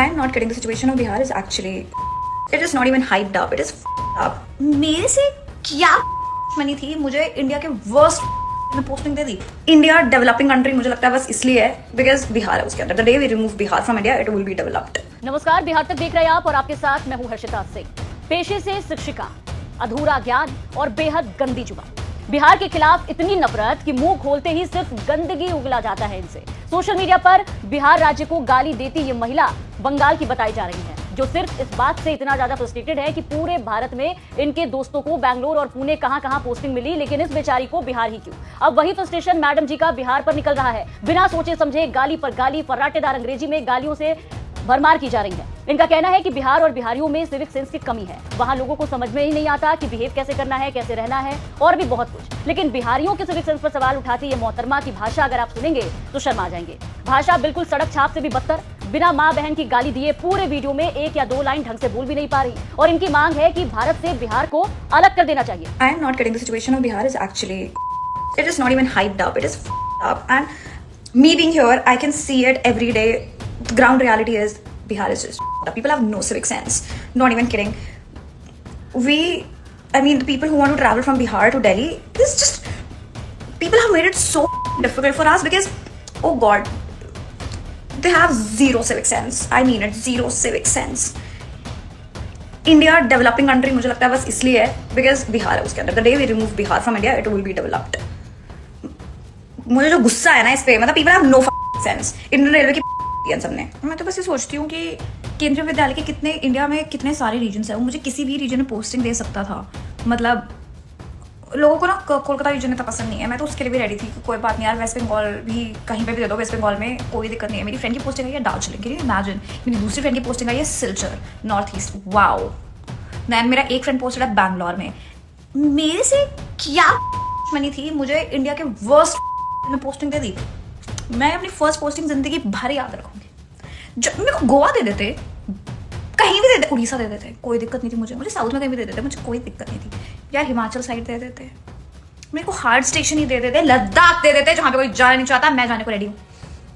I am not kidding. The situation of Bihar is actually, it is not even hyped up. It is up. मेरे से क्या money थी, मुझे India के worst में posting दे दी. India developing country मुझे लगता है बस इसलिए है बिकॉज बिहार है उसके अंदर. The day we remove Bihar from India it will be developed. नमस्कार, बिहार तक देख रहे हैं आप और आपके साथ मैं हूं हर्षिता सिंह. पेशे से शिक्षिका, अधूरा ज्ञान और बेहद गंदी जुबान. बिहार के खिलाफ इतनी नफरत कि मुंह खोलते ही सिर्फ गंदगी उगला जाता है इनसे. सोशल मीडिया पर बिहार राज्य को गाली देती ये महिला बंगाल की बताई जा रही है, जो सिर्फ इस बात से इतना ज्यादा फ्रस्ट्रेटेड है कि पूरे भारत में इनके दोस्तों को बैंगलोर और पुणे कहां पोस्टिंग मिली, लेकिन इस बेचारी को बिहार ही क्यों. अब वही फ्रस्ट्रेशन मैडम जी का बिहार पर निकल रहा है. बिना सोचे समझे गाली पर गाली, फर्राटेदार अंग्रेजी में गालियों से भरमार की जा रही है. इनका कहना है कि बिहार और बिहारियों में सिविक सेंस की कमी है. वहां लोगों को समझ में ही नहीं आता कि बिहेव कैसे करना है, कैसे रहना है और भी बहुत कुछ. लेकिन बिहारियों के सिविक सेंस पर सवाल उठाती ये मोहतरमा की भाषा अगर आप सुनेंगे तो शर्मा जाएंगे. भाषा बिल्कुल सड़क छाप से भी बदतर. बिना माँ बहन की गाली दिए पूरे वीडियो में एक या दो लाइन ढंग से बोल भी नहीं पा रही. और इनकी मांग है कि भारत से बिहार को अलग कर देना चाहिए. I am not kidding. The situation of Bihar is actually, it is not even hyped up. It is up. And me being here, I can see it every day. The ground reality is Bihar is just people have no civic sense. Not even kidding. The people who want to travel from Bihar to Delhi, this just people have made it so difficult for us because, oh God, they have zero civic sense. I mean it, zero civic sense. India developing country मुझे लगता है बस इसलिए है because Bihar है उसके अंदर. The day we remove Bihar from India it will be developed. मुझे जो गुस्सा है ना इस पे, मतलब people have no sense. Indian railway की सबने. मैं तो बस ये सोचती हूँ कि केंद्रीय विद्यालय के कितने इंडिया में कितने सारे रीजन्स हैं, वो मुझे किसी भी रीजन में पोस्टिंग दे सकता था. मतलब लोगों को ना कोलकाता रीजन इतना पसंद नहीं है. मैं तो उसके लिए भी रेडी थी कि कोई बात नहीं यार, वेस्ट बंगाल भी कहीं पे भी दे दो, वेस्ट बंगाल में कोई दिक्कत नहीं है. मेरी फ्रेंड की पोस्टिंग आई है दार्जिलिंग. Can you imagine? मेरी दूसरी फ्रेंड की पोस्टिंग आई है Silchar, north east. Wow. Then मेरा एक फ्रेंड पोस्टेड है बैंगलोर में. मेरे से क्या मनी थी, मुझे इंडिया के वर्स्ट में पोस्टिंग दे दी. मैं अपनी फर्स्ट पोस्टिंग जिंदगी भर याद रखूंगी. जब मेरे को गोवा दे देते, कहीं भी दे देते, उड़ीसा दे देते, कोई दिक्कत नहीं थी. मुझे साउथ में कहीं भी दे देते, मुझे कोई दिक्कत नहीं थी यार. हिमाचल साइड दे देते, मेरे को हार्ड स्टेशन ही दे देते, लद्दाख दे देते जहां पे कोई जाना नहीं चाहता. मैं जाने को रेडी हूँ.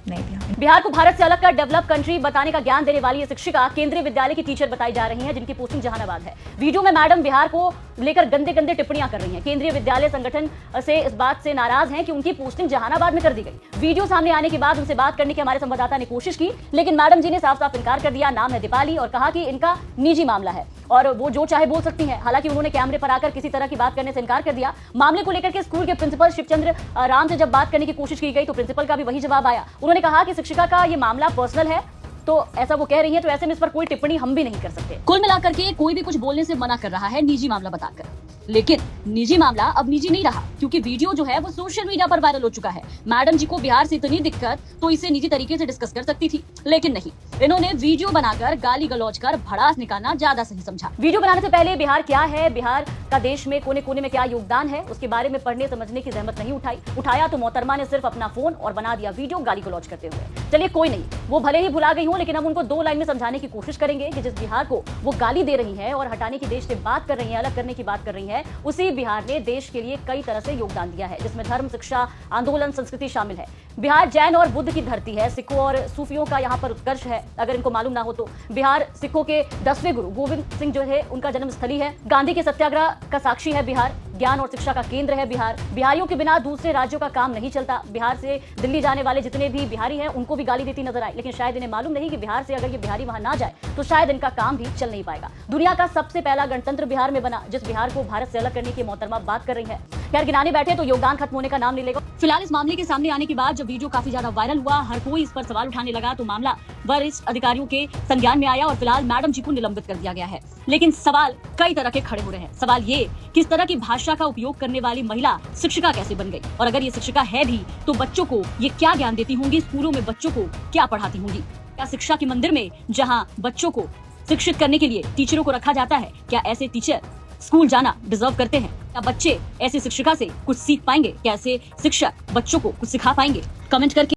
नहीं दिया. बिहार को भारत से अलग कर डेवलप कंट्री बताने का ज्ञान देने वाली ये शिक्षिका केंद्रीय विद्यालय की टीचर बताई जा रही हैं, जिनकी पोस्टिंग जहानाबाद है. वीडियो में मैडम बिहार को लेकर गंदे गंदे टिप्पणियां कर रही हैं. केंद्रीय विद्यालय संगठन से इस बात से नाराज हैं कि उनकी पोस्टिंग जहानाबाद में कर दी गई. वीडियो सामने आने के बाद उनसे बात करने की हमारे संवाददाता ने कोशिश की, लेकिन मैडम जी ने साफ साफ इनकार कर दिया. नाम है दीपाली और कहा कि इनका निजी मामला है और वो जो चाहे बोल सकती हैं. हालांकि उन्होंने कैमरे पर आकर किसी तरह की बात करने से इनकार कर दिया. मामले को लेकर के स्कूल के प्रिंसिपल शिवचंद्र राम से जब बात करने की कोशिश की गई तो प्रिंसिपल का भी वही जवाब आया. उन्होंने कहा कि शिक्षिका का ये मामला पर्सनल है, तो ऐसा वो कह रही है, तो ऐसे में इस पर कोई टिप्पणी हम भी नहीं कर सकते. कुल मिलाकर के कोई भी कुछ बोलने से मना कर रहा है निजी मामला बताकर. लेकिन निजी मामला अब निजी नहीं रहा, क्योंकि वीडियो जो है वो सोशल मीडिया पर वायरल हो चुका है. मैडम जी को बिहार से इतनी दिक्कत तो इसे निजी तरीके से डिस्कस कर सकती थी, लेकिन नहीं. इन्होंने वीडियो बनाकर गाली गलौज कर भड़ास निकालना ज्यादा सही समझा. वीडियो बनाने से पहले बिहार क्या है, बिहार का देश में कोने कोने में क्या योगदान है, उसके बारे में पढ़ने समझने की जहमत नहीं उठाया तो मोहतरमा ने सिर्फ अपना फोन और बना दिया वीडियो गाली गलौज करते हुए. चलिए कोई नहीं, वो भले ही भुला गई हो, लेकिन हम उनको दो लाइन में समझाने की कोशिश करेंगे कि जिस बिहार को वो गाली दे रही है और हटाने की देश से बात कर रही है, अलग करने की बात कर रही है, उसी बिहार ने देश के लिए कई तरह से योगदान दिया है, जिसमें धर्म, शिक्षा, आंदोलन, संस्कृति शामिल है. बिहार जैन और बुद्ध की धरती है. सिखों और सूफियों का यहाँ पर उत्कर्ष है. अगर इनको मालूम ना हो तो बिहार सिखों के 10वें गुरु गोविंद सिंह जो है उनका जन्म स्थली है. गांधी के सत्याग्रह का साक्षी है बिहार. ज्ञान और शिक्षा का केंद्र है बिहार. बिहारियों के बिना दूसरे राज्यों का काम नहीं चलता. बिहार से दिल्ली जाने वाले जितने भी बिहारी हैं उनको भी गाली देती नजर आई, लेकिन शायद इन्हें मालूम नहीं कि बिहार से अगर ये बिहारी वहां ना जाए तो शायद इनका काम भी चल नहीं पाएगा. दुनिया का सबसे पहला गणतंत्र बिहार में बना, जिस बिहार को भारत से अलग करने की मोहतरमा बात कर रही है. खैर, गिनाने बैठे तो योगदान खत्म होने का नाम नहीं लेगा. फिलहाल इस मामले के सामने आने के बाद जब वीडियो काफी ज्यादा वायरल हुआ, हर कोई इस पर सवाल उठाने लगा, तो मामला वरिष्ठ अधिकारियों के संज्ञान में आया और फिलहाल मैडम जी को निलंबित कर दिया गया है. लेकिन सवाल कई तरह के खड़े हो रहे हैं. सवाल ये, किस तरह की भाषा का उपयोग करने वाली महिला शिक्षिका कैसे बन गई, और अगर ये शिक्षिका है भी तो बच्चों को ये क्या ज्ञान देती होंगी, स्कूलों में बच्चों को क्या पढ़ाती होंगी. क्या शिक्षा के मंदिर में जहाँ बच्चों को शिक्षित करने के लिए टीचरों को रखा जाता है, क्या ऐसे टीचर स्कूल जाना डिजर्व करते हैं? क्या बच्चे ऐसी शिक्षिका से कुछ सीख पाएंगे? क्या ऐसे शिक्षक बच्चों को कुछ सिखा पाएंगे? कमेंट करके